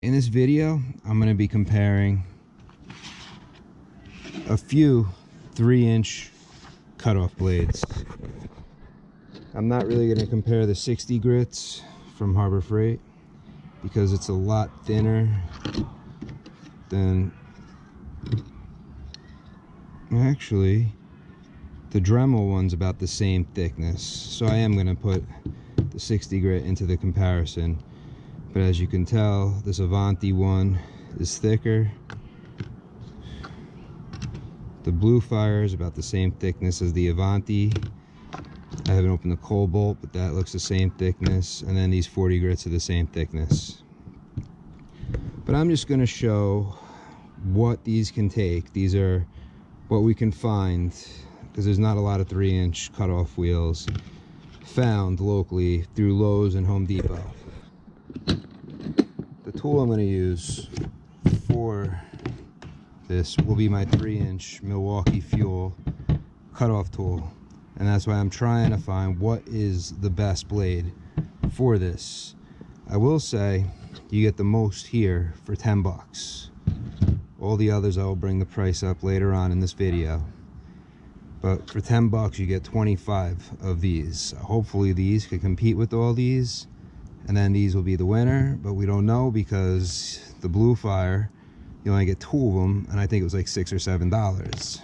In this video, I'm going to be comparing a few 3-inch cutoff blades. I'm not really going to compare the 60 grits from Harbor Freight because it's a lot thinner than, actually, the Dremel one's about the same thickness. So I am going to put the 60 grit into the comparison. But as you can tell, this Avanti one is thicker. The Blue Fire is about the same thickness as the Avanti. I haven't opened the Cobalt, but that looks the same thickness. And then these 40 grits are the same thickness. But I'm just going to show what these can take. These are what we can find, because there's not a lot of 3-inch cutoff wheels found locally through Lowe's and Home Depot. The tool I'm going to use for this will be my 3-inch Milwaukee Fuel cutoff tool, and that's why I'm trying to find what is the best blade for this. I will say you get the most here for 10 bucks. All the others I will bring the price up later on in this video, but for 10 bucks you get 25 of these. Hopefully these could compete with all these, and then these will be the winner, but we don't know because the Blue Fire, you only get 2 of them, and I think it was like $6 or $7.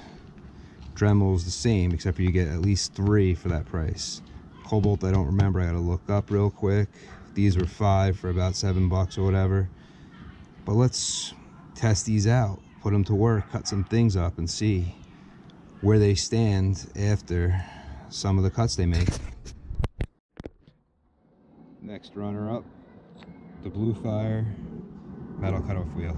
Dremel's the same, except for you get at least 3 for that price. Cobalt, I don't remember, I gotta look up real quick. These were 5 for about 7 bucks or whatever. But let's test these out, put them to work, cut some things up, and see where they stand after some of the cuts they make. Next runner-up, the Blue Fire metal cutoff wheel.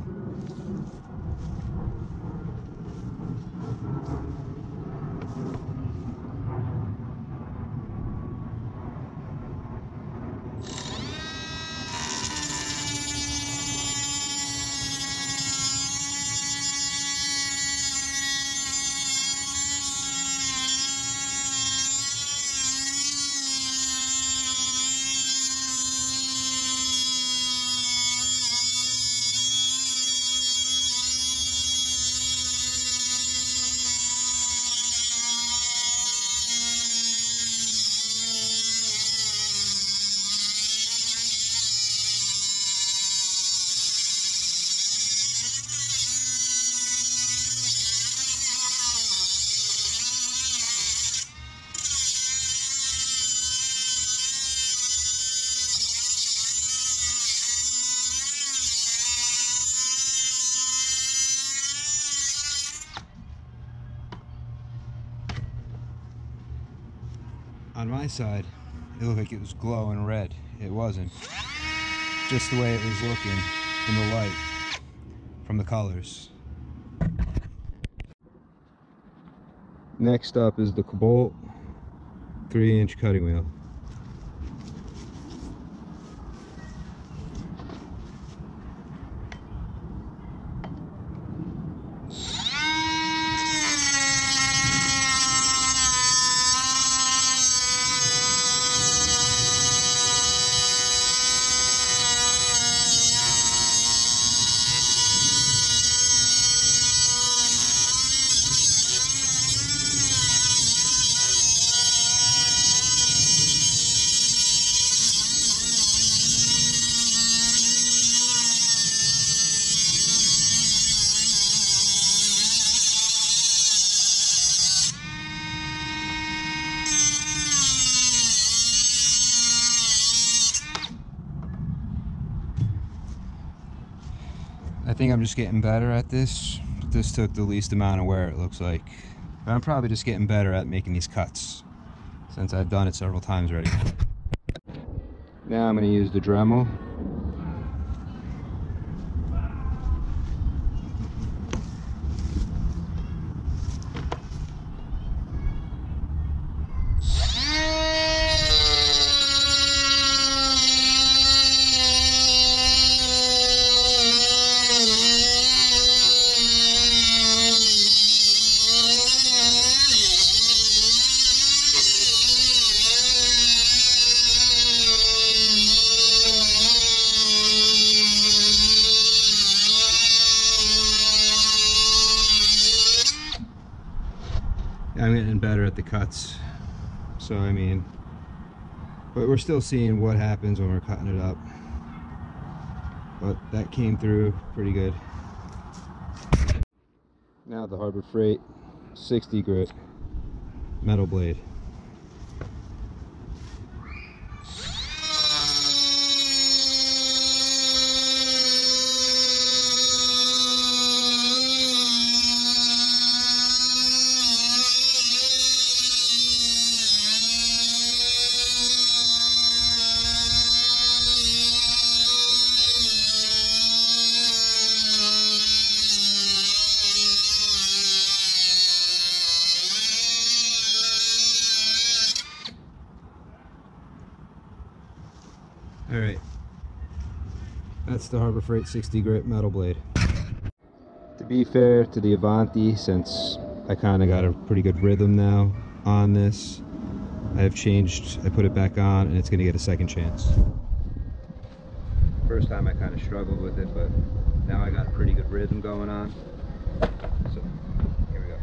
On my side, it looked like it was glowing red. It wasn't. Just the way it was looking in the light from the colors. Next up is the Cobalt 3-inch cutting wheel. I think I'm just getting better at this. This took the least amount of wear, it looks like. But I'm probably just getting better at making these cuts, since I've done it several times already. Now I'm going to use the Dremel. I'm getting better at the cuts. So I mean, but we're still seeing what happens when we're cutting it up. But that came through pretty good. Now the Harbor Freight 60 grit metal blade. Alright, that's the Harbor Freight 60 grit metal blade. To be fair to the Avanti, since I kind of got a pretty good rhythm now on this, I put it back on and it's going to get a second chance. First time I kind of struggled with it, but now I got a pretty good rhythm going on. So, here we go.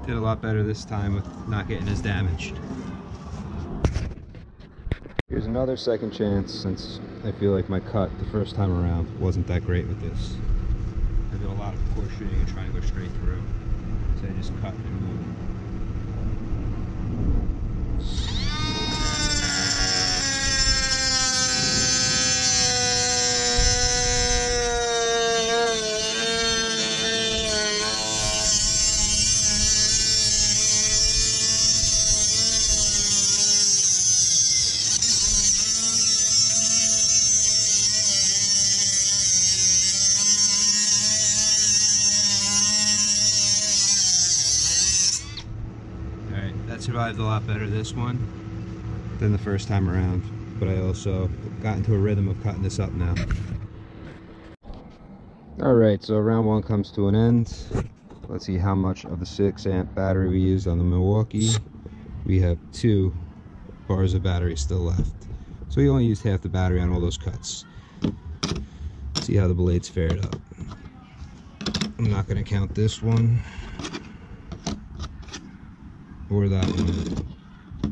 Did a lot better this time with not getting as damaged. Here's another second chance, since I feel like my cut the first time around wasn't that great with this. I did a lot of pushing and trying to go straight through, so I just cut and moved. That survived a lot better this one than the first time around, but I also got into a rhythm of cutting this up now. Alright, so round one comes to an end. Let's see how much of the 6 amp battery we used on the Milwaukee. We have 2 bars of battery still left, so we only used half the battery on all those cuts. See how the blades fared up. I'm not going to count this one or that one.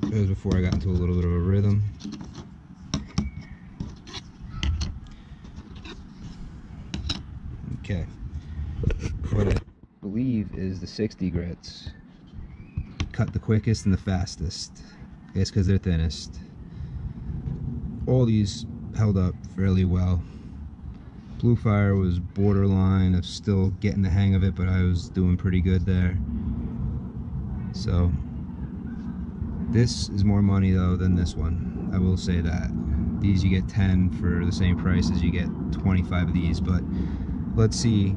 That was before I got into a little bit of a rhythm. Okay. What I believe is the 60 grits cut the quickest and the fastest. I guess because they're thinnest. All these held up fairly well. Blue Fire was borderline of still getting the hang of it, but I was doing pretty good there. So this is more money though than this one, I will say that. These you get 10 for the same price as you get 25 of these, but let's see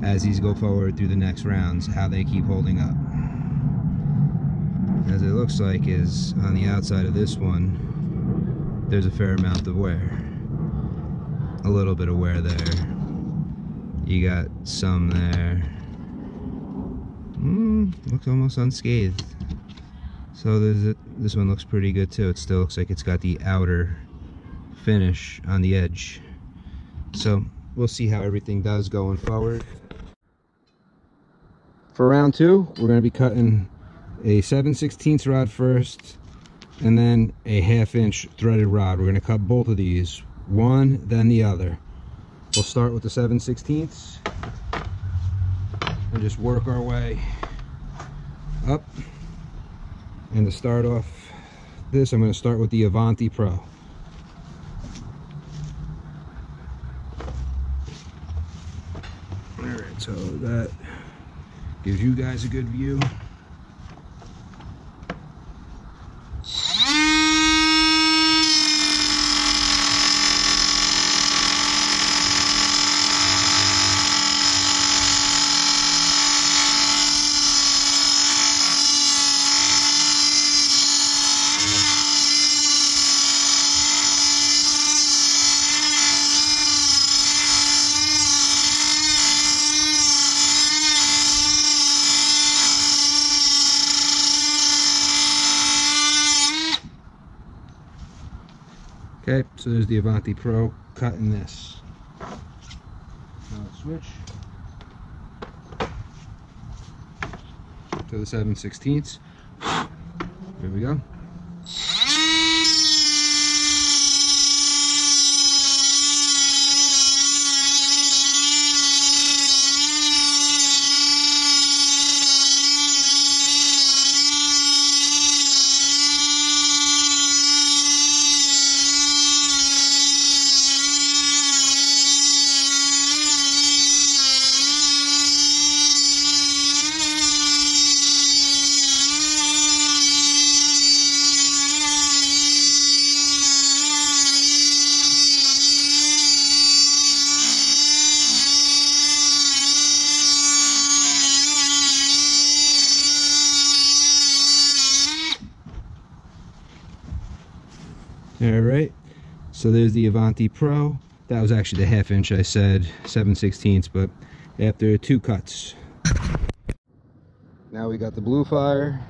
as these go forward through the next rounds how they keep holding up. As it looks like is on the outside of this one, there's a fair amount of wear. A little bit of wear there. You got some there. Looks almost unscathed. So this one looks pretty good too. It still looks like it's got the outer finish on the edge. So we'll see how everything does going forward. For round 2, we're going to be cutting a 7/16 rod first, and then a 1/2 inch threaded rod. We're going to cut both of these, one then the other. We'll start with the 7/16 and just work our way up. And to start off this, I'm going to start with the Avanti Pro. Gives you guys a good view. Okay, so there's the Avanti Pro cutting this. Now let's switch to the 7/16. Here we go. Alright, so there's the Avanti Pro. That was actually the 1/2 inch I said, 7/16, but after 2 cuts. Now we got the Blue Fire.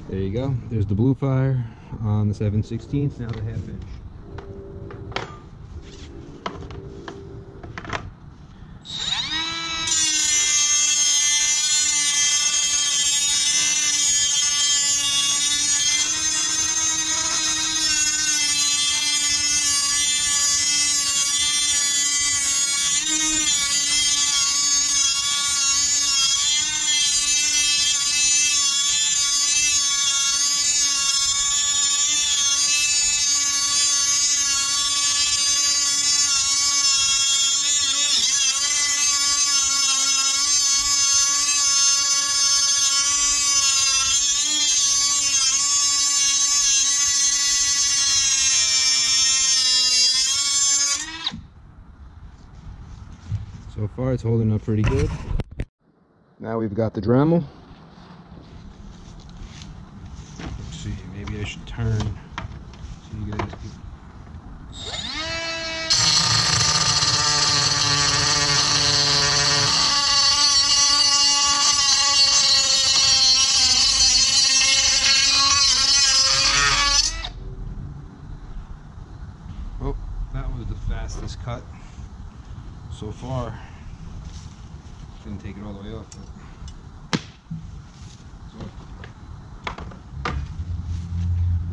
There you go. There's the Blue Fire on the 7/16. Now the 1/2 inch. So far it's holding up pretty good. Now we've got the Dremel. Let's see, maybe I should turn so you guys can... Oh, that was the fastest cut so far. Didn't take it all the way off, but so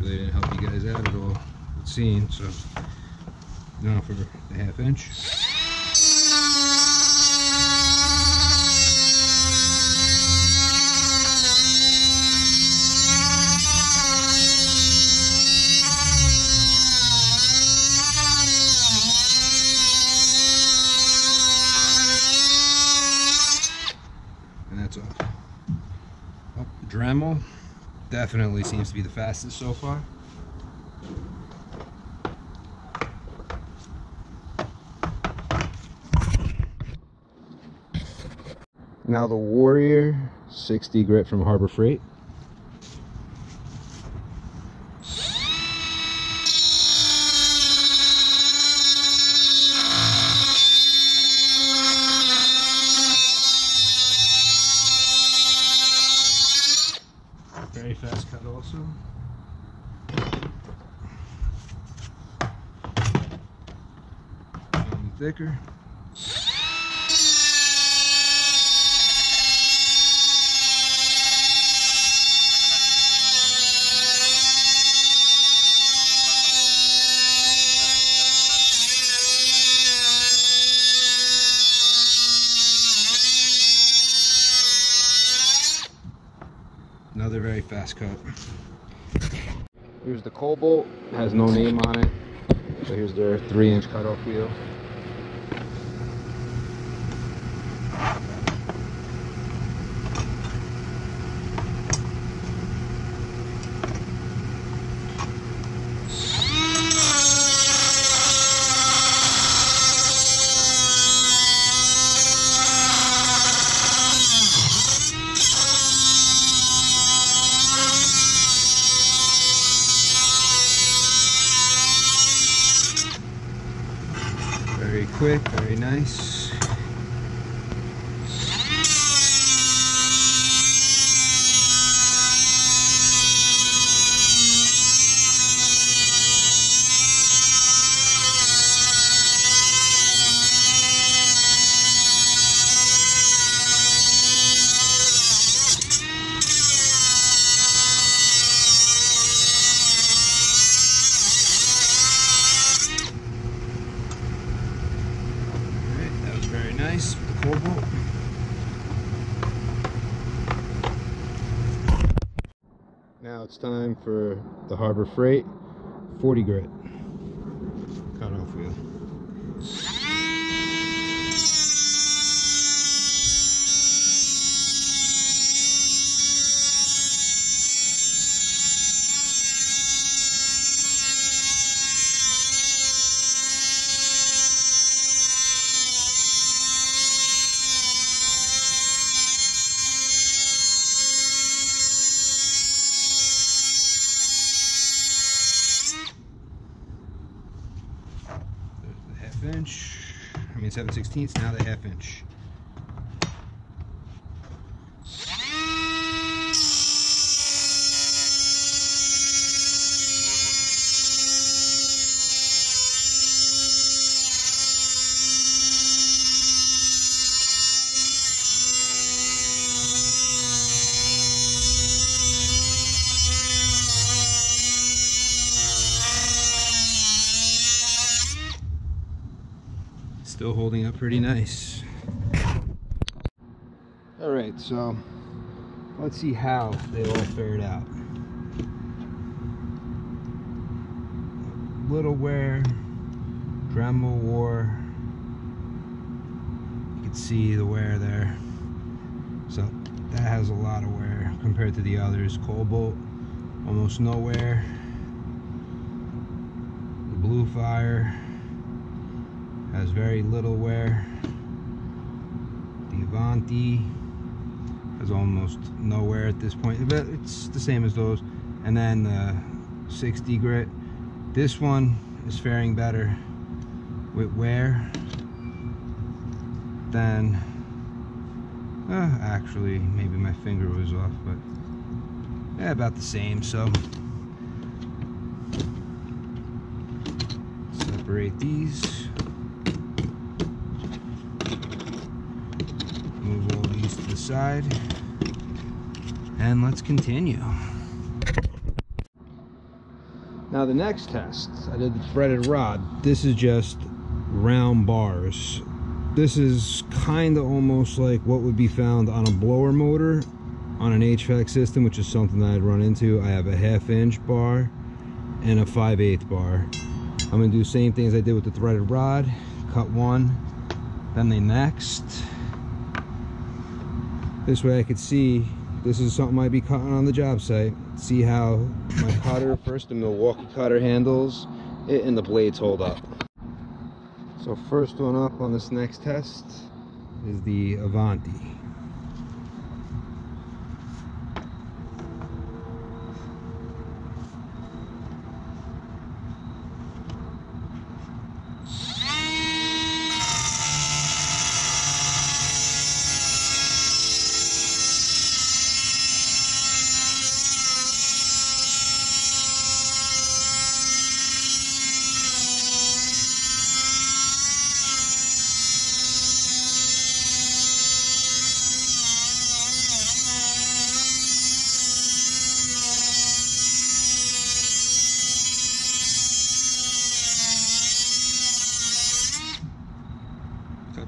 really didn't help you guys out at all with seeing. So now for the 1/2 inch. That's off. Oh, Dremel definitely seems to be the fastest so far. Now the Warrior 60 grit from Harbor Freight. Very fast cut also. thicker. Another very fast cut. Here's the Cobalt, has no name on it. So here's their 3-inch cutoff wheel. Very quick, very nice. Very nice with the Cobalt. Now it's time for the Harbor Freight 40 grit cutoff wheel. Inch, 7/16, now the 1/2 inch. Still holding up pretty nice. All right, so let's see how they all fared out. Little wear, Dremel wore. You can see the wear there. So that has a lot of wear compared to the others. Cobalt, almost no wear. The Blue Fire has very little wear. The Avanti has almost no wear at this point, but it's the same as those. And then the 60 grit. This one is faring better with wear than, actually maybe my finger was off, but yeah, about the same. So separate these. Move all these to the side, and let's continue. Now the next test, I did the threaded rod. This is just round bars. This is kind of almost like what would be found on a blower motor on an HVAC system, which is something that I'd run into. I have a 1/2 inch bar and a 5/8 bar. I'm gonna do the same thing as I did with the threaded rod. Cut one, then the next. This way I could see, this is something I'd be cutting on the job site. See how my cutter, first the Milwaukee cutter handles it and the blades hold up. So first one up on this next test is the Avanti.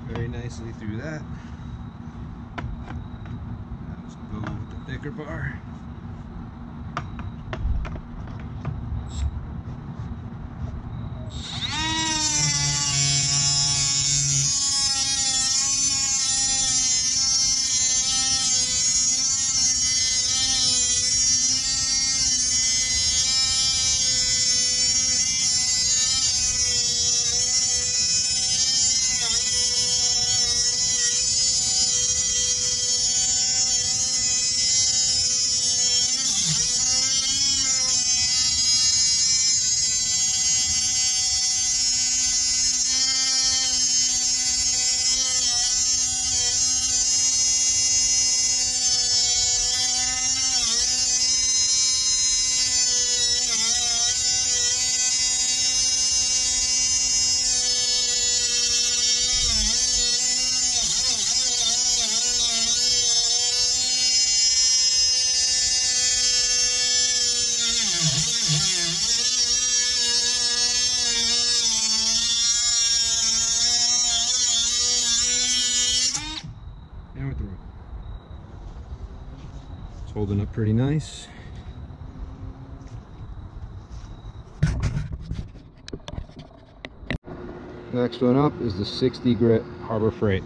very nicely through that. Let's go with the thicker bar. And we're through. It's holding up pretty nice. Next one up is the 60 grit Harbor Freight.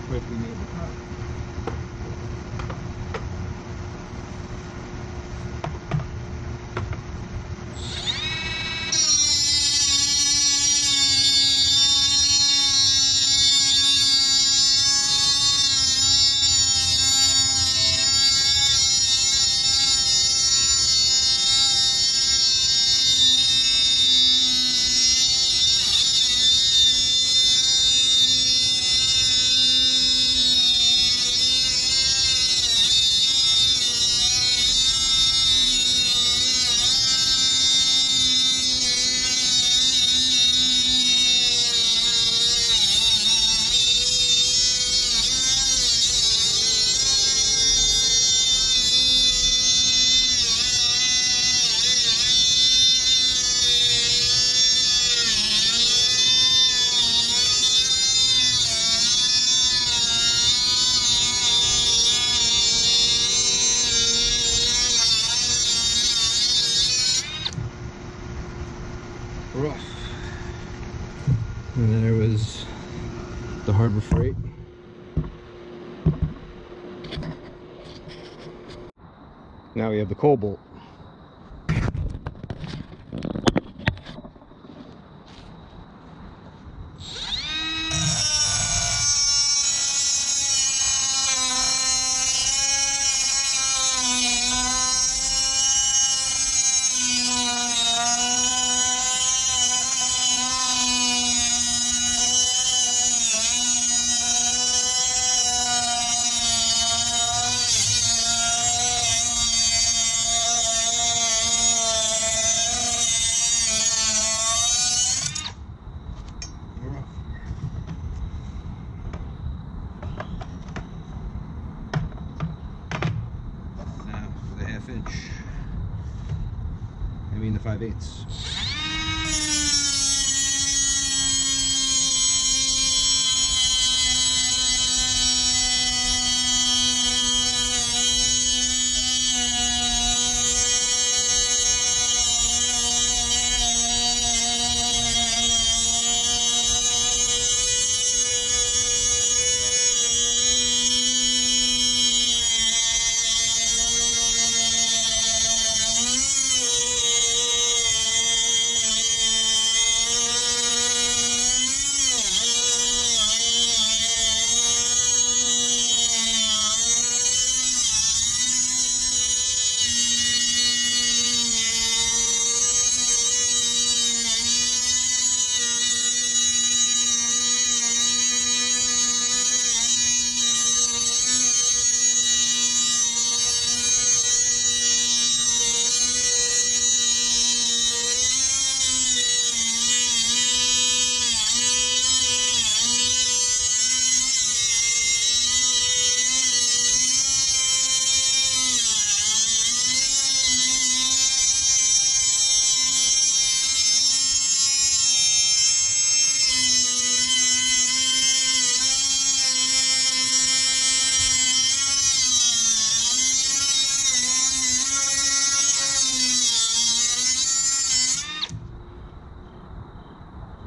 Quickly made the cut. Rough. And there was the Harbor Freight. Now we have the Cobalt. I mean the 5/8.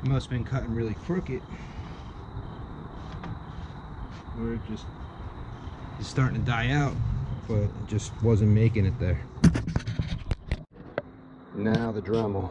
Must have been cutting really crooked, or it just is starting to die out, but it just wasn't making it there. Now the Dremel.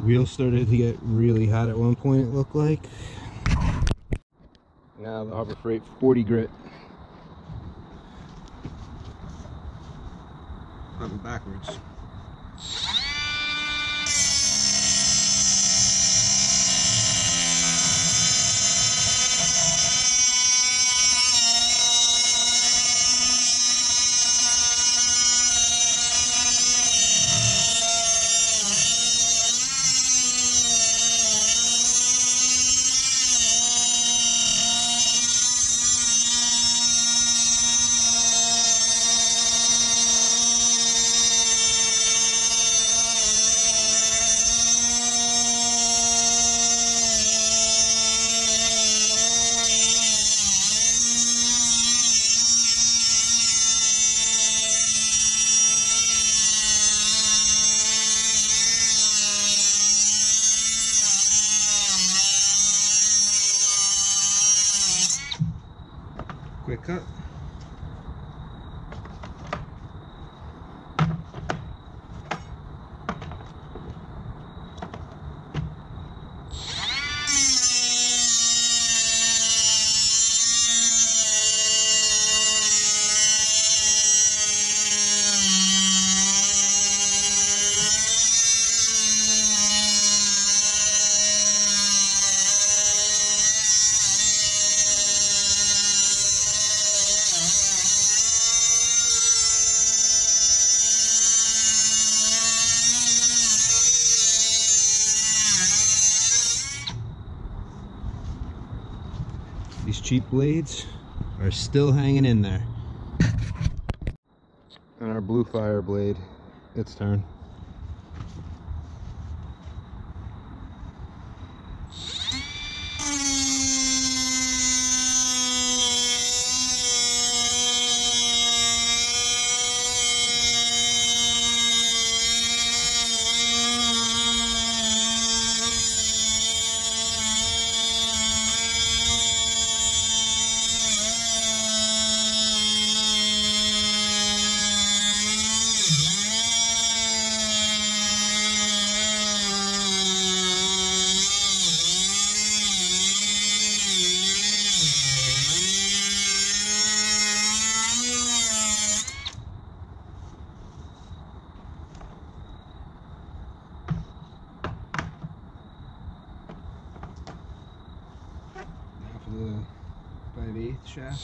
Wheel started to get really hot at one point, it looked like. Now the Harbor Freight 40 grit. Coming backwards. Quick cut. These cheap blades are still hanging in there. And our blue fire blade, its turn. The 5/8 shaft.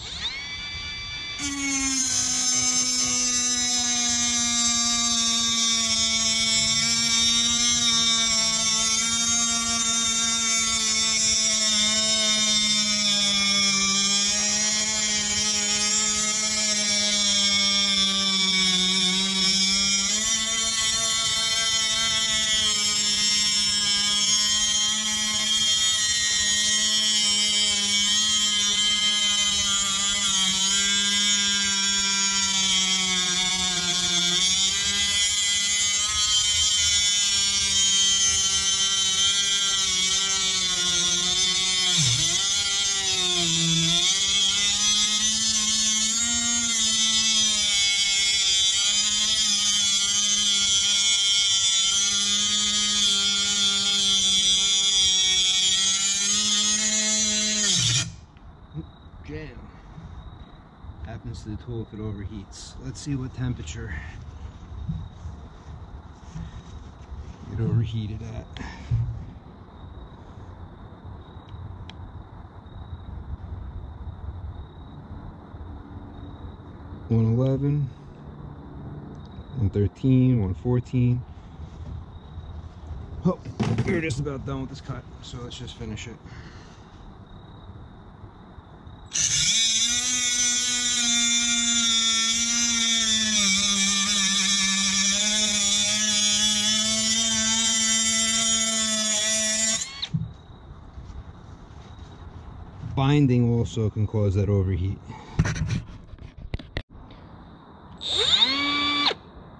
happens to the tool if it overheats. Let's see what temperature it overheated at. $111, $113, $114. Oh, we're just about done with this cut, so let's just finish it. Binding also can cause that overheat.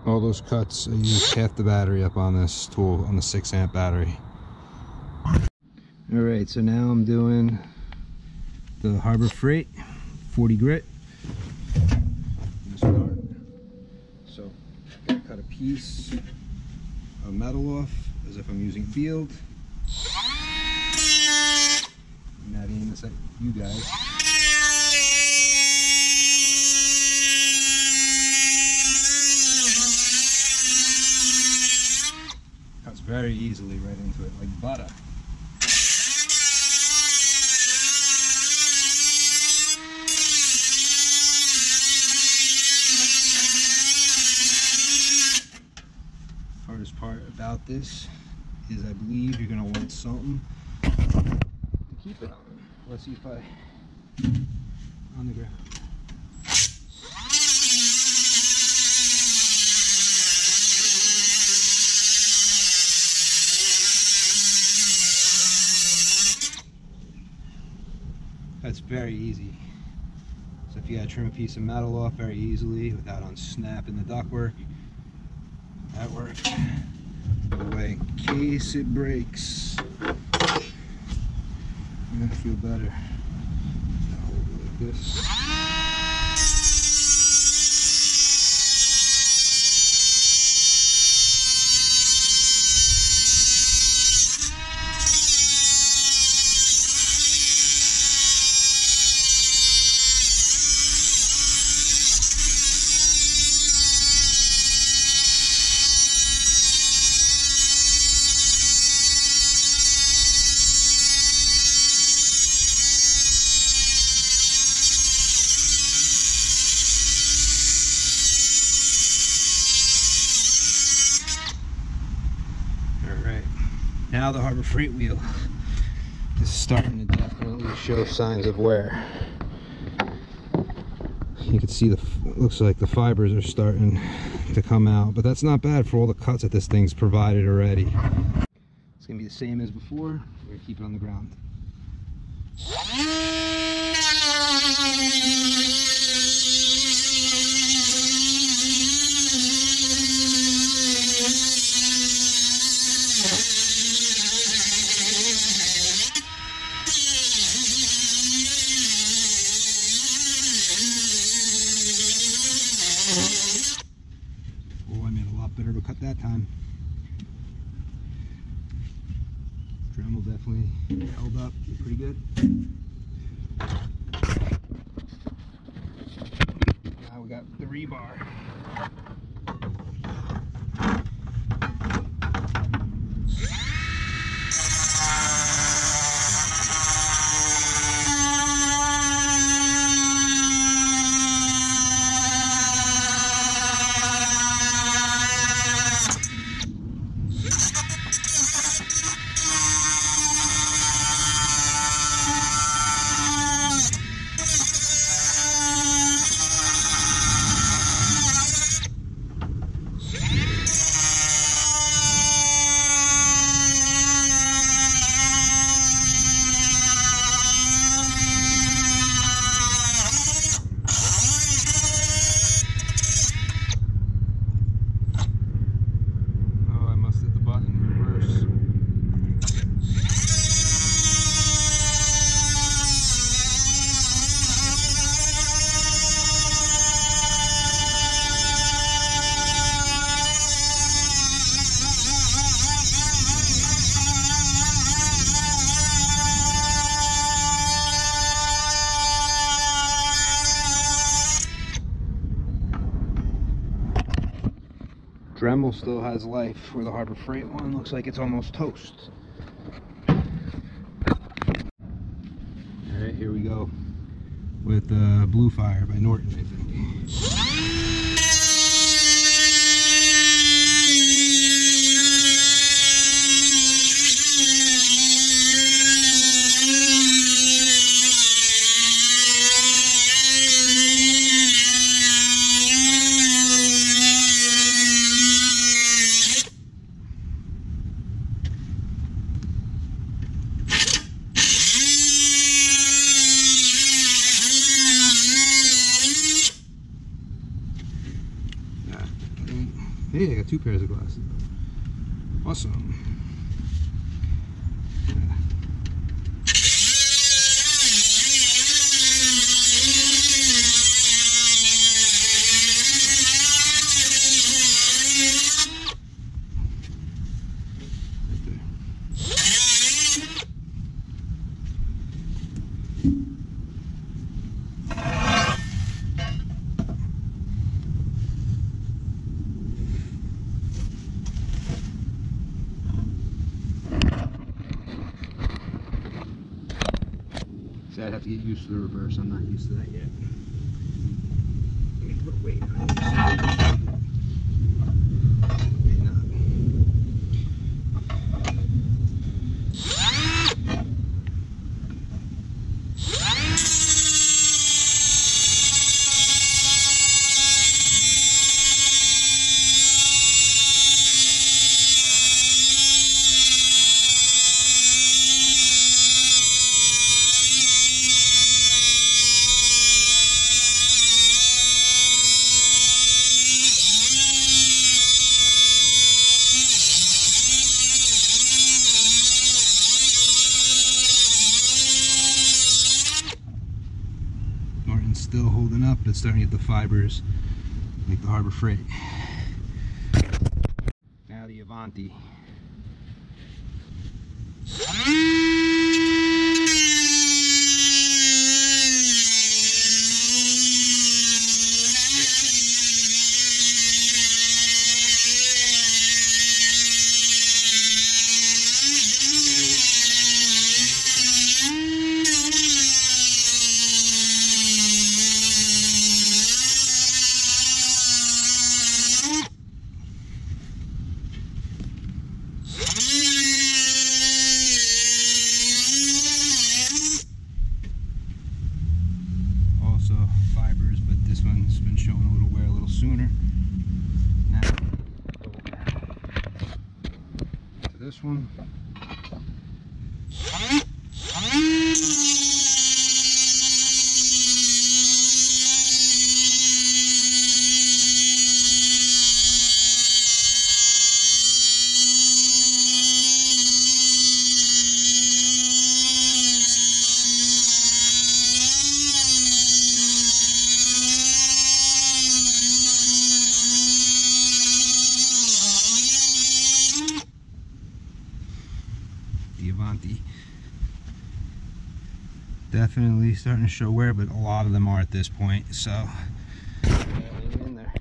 All those cuts, I used half the battery up on this tool, on the 6-amp battery. Alright, so now I'm doing the Harbor Freight 40 grit. I'm gonna start. So, I'm gonna cut a piece of metal off as if I'm using field. I'm not aiming this at you guys. Cuts very easily right into it, like butter. Hardest part about this is I believe you're going to want something to keep it on. Let's see if I, on the ground. That's very easy. So if you gotta trim a piece of metal off very easily without unsnapping the ductwork, that works. Put it away in case it breaks. I'm gonna feel better. I'll hold it like this. Now the Harbor Freight wheel is starting to definitely show signs of wear. You can see looks like the fibers are starting to come out, but that's not bad for all the cuts that this thing's provided already. It's gonna be the same as before. We're gonna keep it on the ground. Oh, I made a lot better to cut that time. Dremel definitely held up pretty good. Now we got the rebar. Dremel still has life, where the Harbor Freight one looks like it's almost toast. Alright, here we go with Blue Fire by Norton, I think. Hey, I got 2 pairs of glasses. Awesome. I'd have to get used to the reverse. I'm not used to that yet. Let me put weight on it. May not. Still holding up, but it's starting to get the fibers like the Harbor Freight. Now the Avanti. Fibers, but this one's been showing a little wear a little sooner. Now go to this one. The Avanti. Definitely starting to show wear, but a lot of them are at this point, so in there.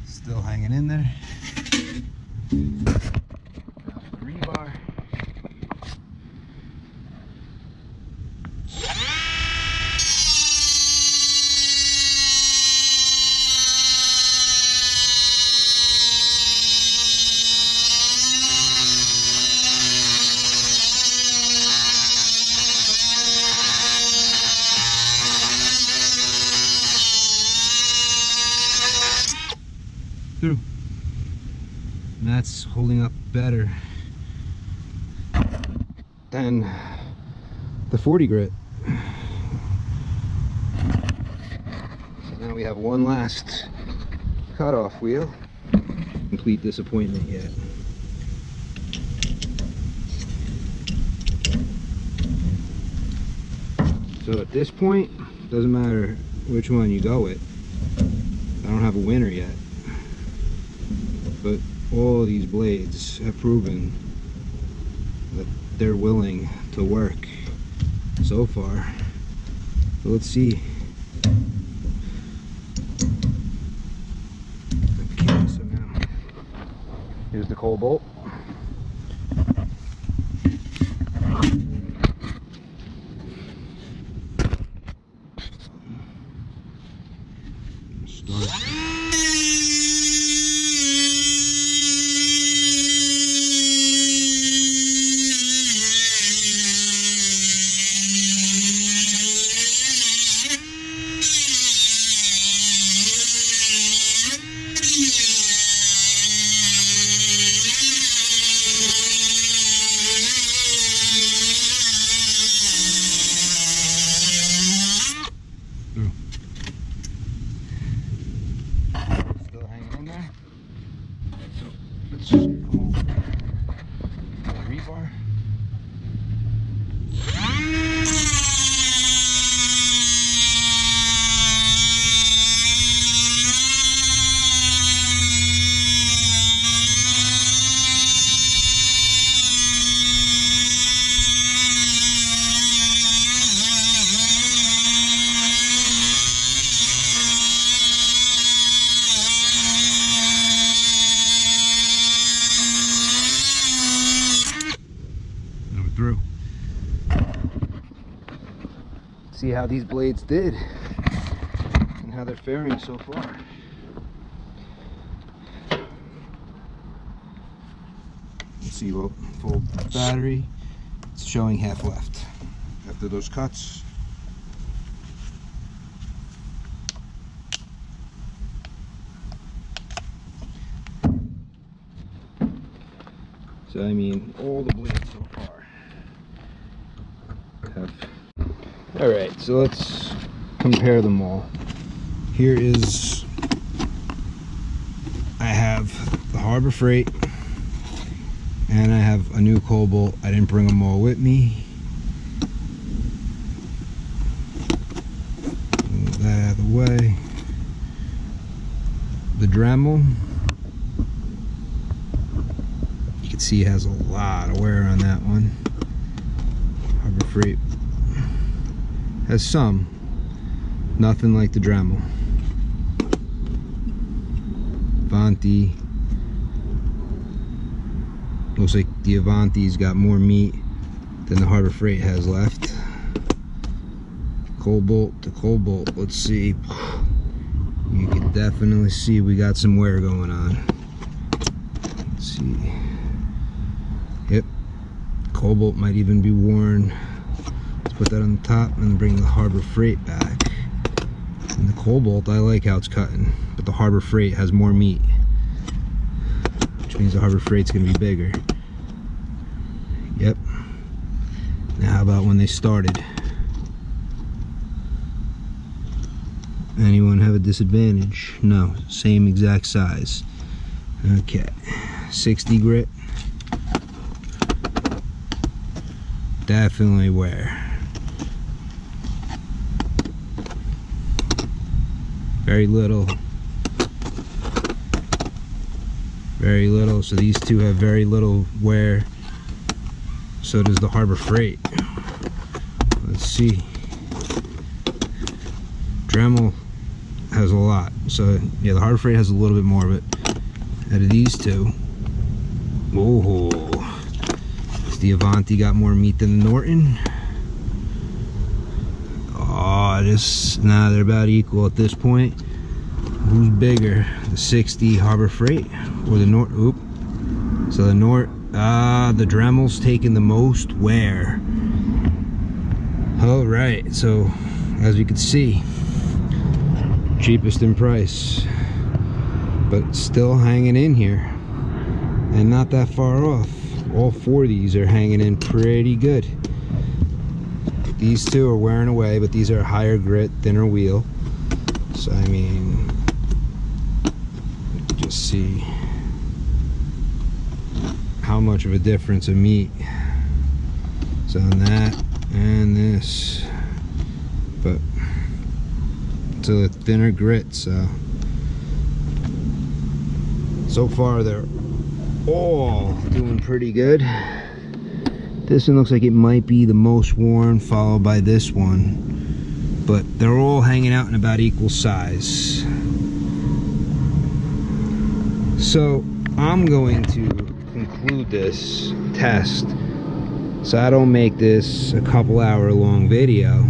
Still hanging in there. Off the rebar. Through. And that's holding up better than the 40 grit. So now we have one last cutoff wheel. Complete disappointment yet. So at this point, doesn't matter which one you go with. I don't have a winner yet, but all of these blades have proven that they're willing to work so far. So let's see. Okay, so now here's the Cobalt. Still hanging in there. So let's just go over the rebar. Through. See how these blades did and how they're faring so far. Let's see, well, full battery, it's showing half left after those cuts. So I mean, all the blades so far have. All right, so let's compare them all. Here is, I have the Harbor Freight and I have a new Cobalt. I didn't bring them all with me. Move that out of the way. The Dremel, you can see, has a lot of wear on that one. Harbor Freight has some, nothing like the Dremel. Avanti, looks like the Avanti's got more meat than the Harbor Freight has left. Cobalt to Cobalt, let's see. You can definitely see we got some wear going on. Let's see. Yep, Cobalt might even be worn. Let's put that on the top and bring the Harbor Freight back. And the Cobalt, I like how it's cutting, but the Harbor Freight has more meat, which means the Harbor Freight's gonna be bigger. Yep. Now how about when they started? Anyone have a disadvantage? No, same exact size. Okay, 60 grit. Definitely wear. Very little. Very little. So these two have very little wear. So does the Harbor Freight. Let's see. Dremel has a lot. So yeah, the Harbor Freight has a little bit more, but out of these two, oh, the Avanti got more meat than the Norton. Oh, nah, they're about equal at this point. Who's bigger, the 60 Harbor Freight or the Norton? Oop. So the the Dremel's taking the most wear. All right, so as you can see, cheapest in price, but still hanging in here and not that far off. All four of these are hanging in pretty good. These two are wearing away, but these are higher grit, thinner wheel. So I mean, just see how much of a difference of meat. So on that and this, but it's a thinner grit, so far they're all doing pretty good. This one looks like it might be the most worn, followed by this one, but they're all hanging out in about equal size. So I'm going to conclude this test so I don't make this a couple hour long video,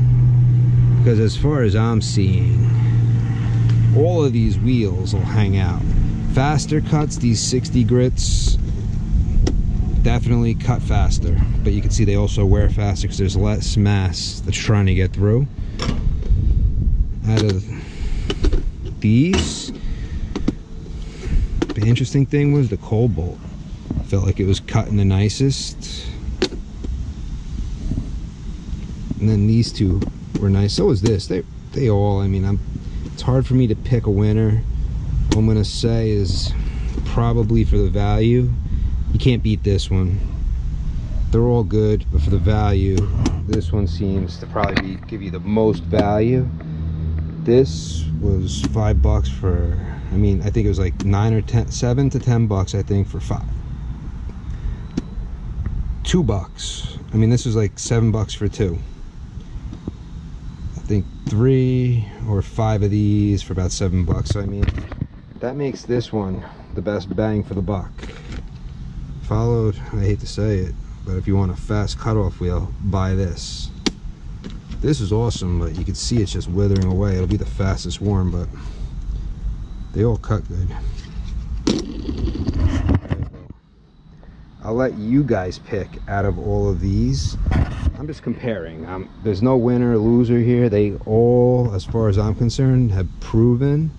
because as far as I'm seeing, all of these wheels will hang out. Faster cuts, these 60 grits definitely cut faster, but you can see they also wear faster because there's less mass that's trying to get through. Out of these, the interesting thing was the Cobalt. I felt like it was cutting the nicest. And then these two were nice. So was this. They all, I mean, it's hard for me to pick a winner. What I'm gonna say is probably for the value, you can't beat this one. They're all good, but for the value, this one seems to probably give you the most value. This was $5 for, I mean, I think it was like 9 or 10, 7 to 10 bucks, I think, for $2. I mean, this was like $7 for 2. I think 3 or 5 of these for about $7. So I mean, that makes this one the best bang for the buck. Followed, I hate to say it, but if you want a fast cutoff wheel, buy this. This is awesome, but you can see it's just withering away. It'll be the fastest worn, but they all cut good. I'll let you guys pick out of all of these. I'm just comparing. There's no winner or loser here. They all, as far as I'm concerned, have proven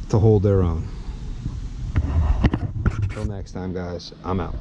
to hold their own. Until next time, guys, I'm out.